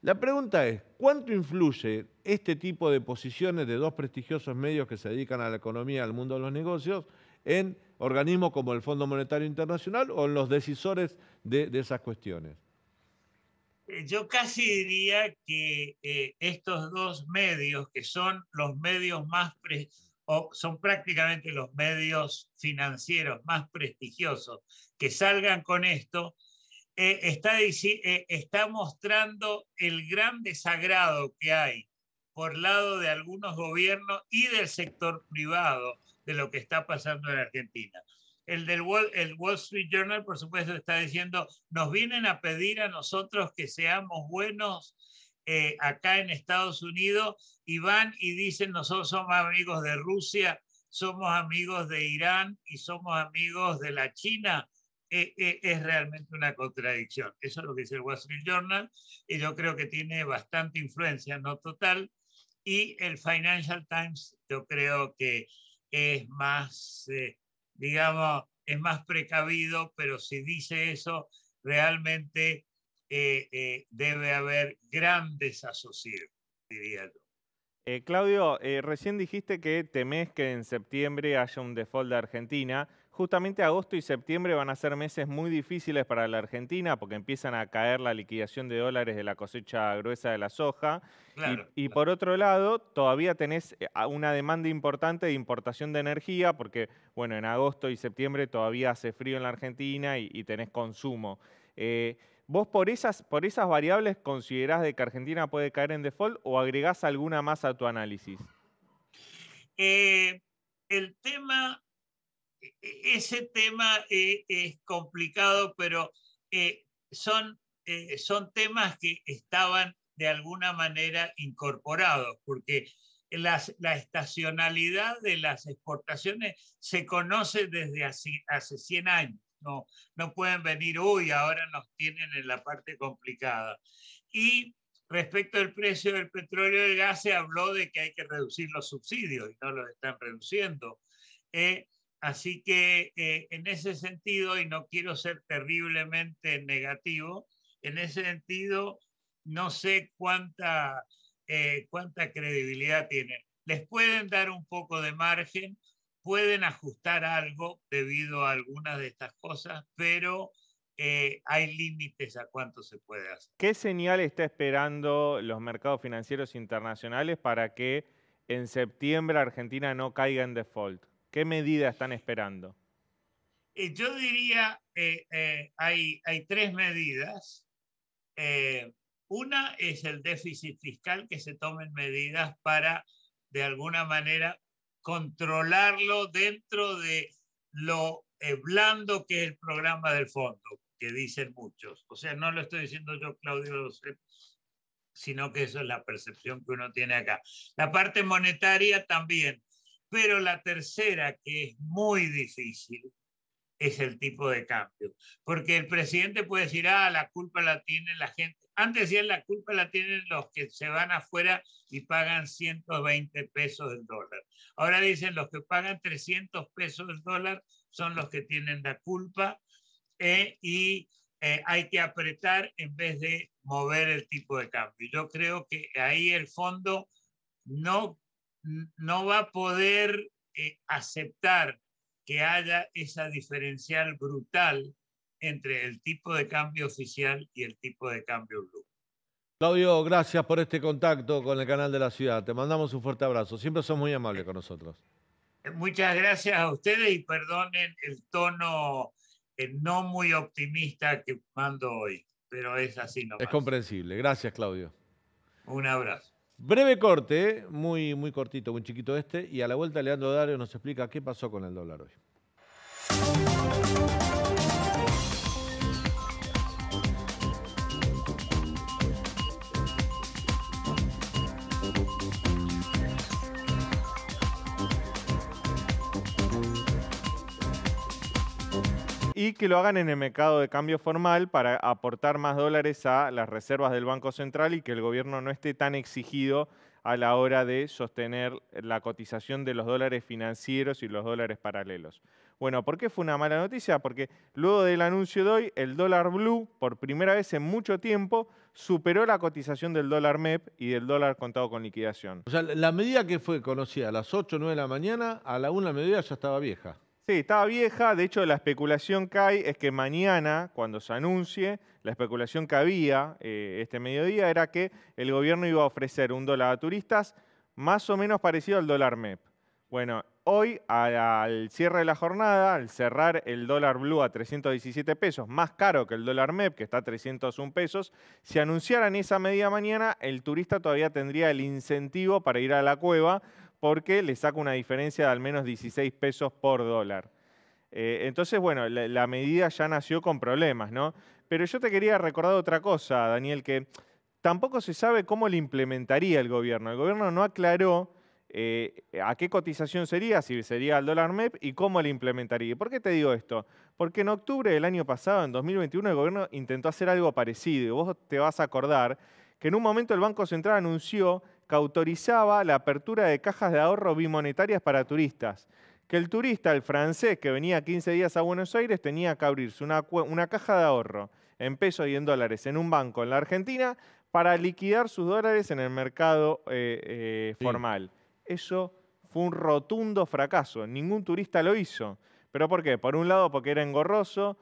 La pregunta es, ¿cuánto influye este tipo de posiciones de dos prestigiosos medios que se dedican a la economía, al mundo de los negocios, en organismos como el Fondo Monetario Internacional o en los decisores de esas cuestiones? Yo casi diría que estos dos medios, que son los medios son prácticamente los medios financieros más prestigiosos, que salgan con esto, está mostrando el gran desagrado que hay por lado de algunos gobiernos y del sector privado de lo que está pasando en Argentina. El Wall Street Journal, por supuesto, está diciendo, nos vienen a pedir a nosotros que seamos buenos acá en Estados Unidos, y van y dicen, nosotros somos amigos de Rusia, somos amigos de Irán y somos amigos de la China. Es realmente una contradicción. Eso es lo que dice el Wall Street Journal, y yo creo que tiene bastante influencia, no total, y el Financial Times yo creo que es más, digamos, es más precavido, pero si dice eso, realmente debe haber gran desasosiego, diría yo. Claudio, recién dijiste que temés que en septiembre haya un default de Argentina. Justamente agosto y septiembre van a ser meses muy difíciles para la Argentina porque empiezan a caer la liquidación de dólares de la cosecha gruesa de la soja. Claro, y por otro lado, todavía tenés una demanda importante de importación de energía porque, bueno, en agosto y septiembre todavía hace frío en la Argentina y tenés consumo. ¿Vos por esas variables considerás de que Argentina puede caer en default o agregás alguna más a tu análisis? Ese tema es complicado, pero son temas que estaban de alguna manera incorporados, porque la estacionalidad de las exportaciones se conoce desde hace 100 años. No pueden venir, uy, ahora nos tienen en la parte complicada. Y respecto al precio del petróleo y del gas, se habló de que hay que reducir los subsidios y no los están reduciendo. Así que en ese sentido, y no quiero ser terriblemente negativo, en ese sentido no sé cuánta credibilidad tienen. Les pueden dar un poco de margen, pueden ajustar algo debido a algunas de estas cosas, pero hay límites a cuánto se puede hacer. ¿Qué señal está esperando los mercados financieros internacionales para que en septiembre Argentina no caiga en default? ¿Qué medidas están esperando? Yo diría, hay tres medidas. Una es el déficit fiscal, que se tomen medidas para, de alguna manera, controlarlo dentro de lo blando que es el programa del fondo, que dicen muchos. O sea, no lo estoy diciendo yo, Claudio, sino que eso es la percepción que uno tiene acá. La parte monetaria también. Pero la tercera, que es muy difícil, es el tipo de cambio. Porque el presidente puede decir, la culpa la tiene la gente. Antes decían, la culpa la tienen los que se van afuera y pagan 120 pesos el dólar. Ahora dicen, los que pagan 300 pesos el dólar son los que tienen la culpa y hay que apretar en vez de mover el tipo de cambio. Yo creo que ahí el fondo no va a poder aceptar que haya esa diferencial brutal entre el tipo de cambio oficial y el tipo de cambio blue. Claudio, gracias por este contacto con el canal de la ciudad. Te mandamos un fuerte abrazo. Siempre sos muy amable con nosotros. Muchas gracias a ustedes y perdonen el tono no muy optimista que mando hoy, pero es así nomás. Es comprensible. Gracias, Claudio. Un abrazo. Breve corte, muy cortito, muy chiquito este, y a la vuelta Leandro Dario nos explica qué pasó con el dólar hoy. Y que lo hagan en el mercado de cambio formal para aportar más dólares a las reservas del Banco Central y que el gobierno no esté tan exigido a la hora de sostener la cotización de los dólares financieros y los dólares paralelos. Bueno, ¿por qué fue una mala noticia? Porque luego del anuncio de hoy, el dólar blue, por primera vez en mucho tiempo, superó la cotización del dólar MEP y del dólar contado con liquidación. O sea, la medida que fue conocida a las 8 o 9 de la mañana, a la 1 de la mediodía ya estaba vieja. Sí, estaba vieja. De hecho, la especulación que hay es que mañana, cuando se anuncie, la especulación que había este mediodía era que el gobierno iba a ofrecer un dólar a turistas más o menos parecido al dólar MEP. Bueno, hoy, al cierre de la jornada, al cerrar el dólar blue a 317 pesos, más caro que el dólar MEP, que está a 301 pesos, si anunciaran esa medida mañana, el turista todavía tendría el incentivo para ir a la cueva, porque le saca una diferencia de al menos 16 pesos por dólar. Entonces, bueno, la medida ya nació con problemas, ¿no? Pero yo te quería recordar otra cosa, Daniel, que tampoco se sabe cómo le implementaría el gobierno. El gobierno no aclaró a qué cotización sería, si sería al dólar MEP y cómo le implementaría. ¿Por qué te digo esto? Porque en octubre del año pasado, en 2021, el gobierno intentó hacer algo parecido. Y vos te vas a acordar que en un momento el Banco Central anunció que autorizaba la apertura de cajas de ahorro bimonetarias para turistas. Que el turista, el francés, que venía 15 días a Buenos Aires, tenía que abrirse una caja de ahorro en pesos y en dólares en un banco en la Argentina para liquidar sus dólares en el mercado formal. Eso fue un rotundo fracaso. Ningún turista lo hizo. ¿Pero por qué? Por un lado, porque era engorroso.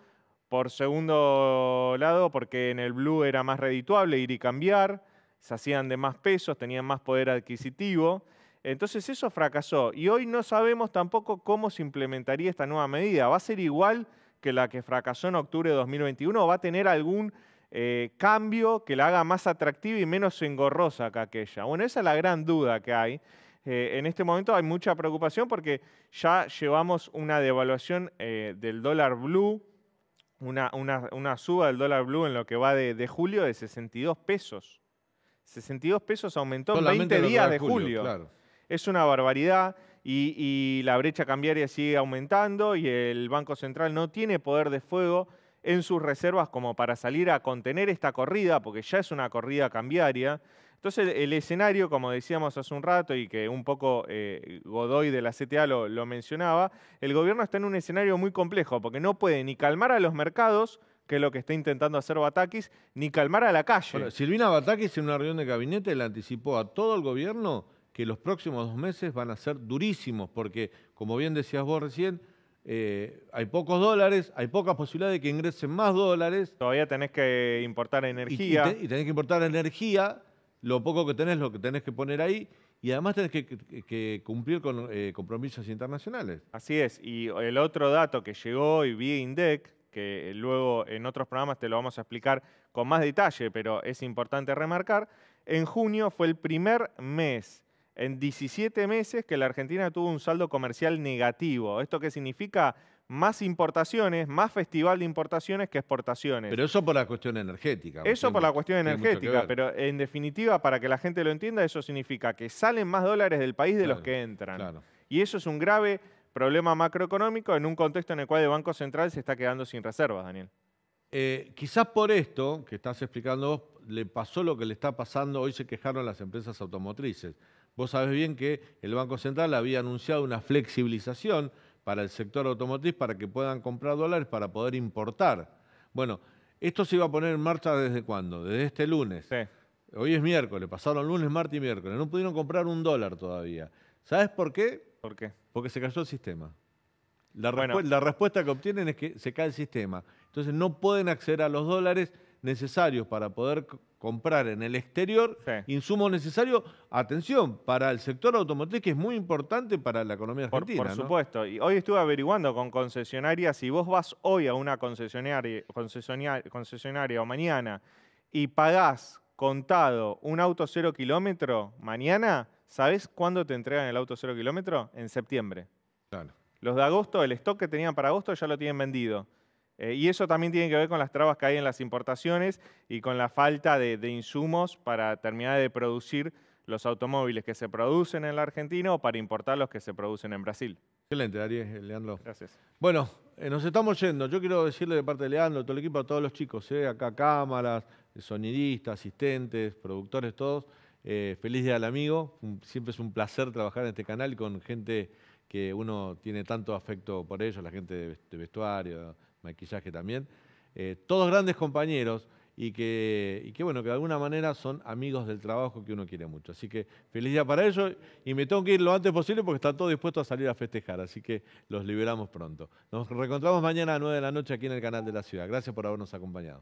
Por segundo lado, porque en el blue era más redituable ir y cambiar. Se hacían de más pesos, tenían más poder adquisitivo. Entonces eso fracasó. Y hoy no sabemos tampoco cómo se implementaría esta nueva medida. ¿Va a ser igual que la que fracasó en octubre de 2021 o va a tener algún cambio que la haga más atractiva y menos engorrosa que aquella? Bueno, esa es la gran duda que hay. En este momento hay mucha preocupación porque ya llevamos una devaluación del dólar blue, una suba del dólar blue en lo que va de julio de 62 pesos. 62 pesos aumentó en 20 días de julio. Claro. Es una barbaridad y la brecha cambiaria sigue aumentando y el Banco Central no tiene poder de fuego en sus reservas como para salir a contener esta corrida, porque ya es una corrida cambiaria. Entonces el escenario, como decíamos hace un rato y que un poco Godoy de la CTA lo mencionaba, el gobierno está en un escenario muy complejo porque no puede ni calmar a los mercados, que es lo que está intentando hacer Batakis, ni calmar a la calle. Bueno, Silvina Batakis en una reunión de gabinete le anticipó a todo el gobierno que los próximos 2 meses van a ser durísimos porque, como bien decías vos recién, hay pocos dólares, hay pocas posibilidades de que ingresen más dólares. Todavía tenés que importar energía. Y tenés que importar energía, lo poco que tenés, lo que tenés que poner ahí, y además tenés que cumplir con compromisos internacionales. Así es, y el otro dato que llegó hoy vía INDEC, que luego en otros programas te lo vamos a explicar con más detalle, pero es importante remarcar, en junio fue el primer mes en 17 meses que la Argentina tuvo un saldo comercial negativo. ¿Esto qué significa? Más importaciones, más festival de importaciones que exportaciones. Pero eso por la cuestión energética. Eso por la cuestión energética, pero en definitiva, para que la gente lo entienda, eso significa que salen más dólares del país de los que entran. Claro. Y eso es un grave problema macroeconómico en un contexto en el cual el Banco Central se está quedando sin reservas, Daniel. Quizás por esto que estás explicando vos, le pasó lo que le está pasando, hoy se quejaron las empresas automotrices. Vos sabés bien que el Banco Central había anunciado una flexibilización para el sector automotriz para que puedan comprar dólares para poder importar. Bueno, esto se iba a poner en marcha ¿desde cuándo? Desde este lunes. Sí. Hoy es miércoles, pasaron lunes, martes y miércoles. No pudieron comprar $1 todavía. ¿Sabes por qué? ¿Por qué? Porque se cayó el sistema. La Bueno. respuesta que obtienen es que se cae el sistema. Entonces no pueden acceder a los dólares necesarios para poder comprar en el exterior insumos necesarios, atención, para el sector automotriz, que es muy importante para la economía argentina. Por supuesto. Y hoy estuve averiguando con concesionarias, si vos vas hoy a una concesionaria o mañana y pagás contado un auto 0 kilómetro mañana, ¿sabés cuándo te entregan el auto 0 kilómetro? En septiembre. Claro. Los de agosto, el stock que tenían para agosto ya lo tienen vendido. Y eso también tiene que ver con las trabas que hay en las importaciones y con la falta de insumos para terminar de producir los automóviles que se producen en la Argentina o para importar los que se producen en Brasil. Excelente, Leandro. Gracias. Bueno, nos estamos yendo. Yo quiero decirle de parte de Leandro, todo el equipo, a todos los chicos, acá cámaras, sonidistas, asistentes, productores, todos. Feliz Día del Amigo. Siempre es un placer trabajar en este canal con gente que uno tiene tanto afecto por ellos, la gente de vestuario, maquillaje también. Todos grandes compañeros y que bueno, que de alguna manera son amigos del trabajo que uno quiere mucho. Así que feliz día para ellos y me tengo que ir lo antes posible porque están todos dispuestos a salir a festejar, así que los liberamos pronto. Nos reencontramos mañana a 9 de la noche aquí en el canal de la ciudad. Gracias por habernos acompañado.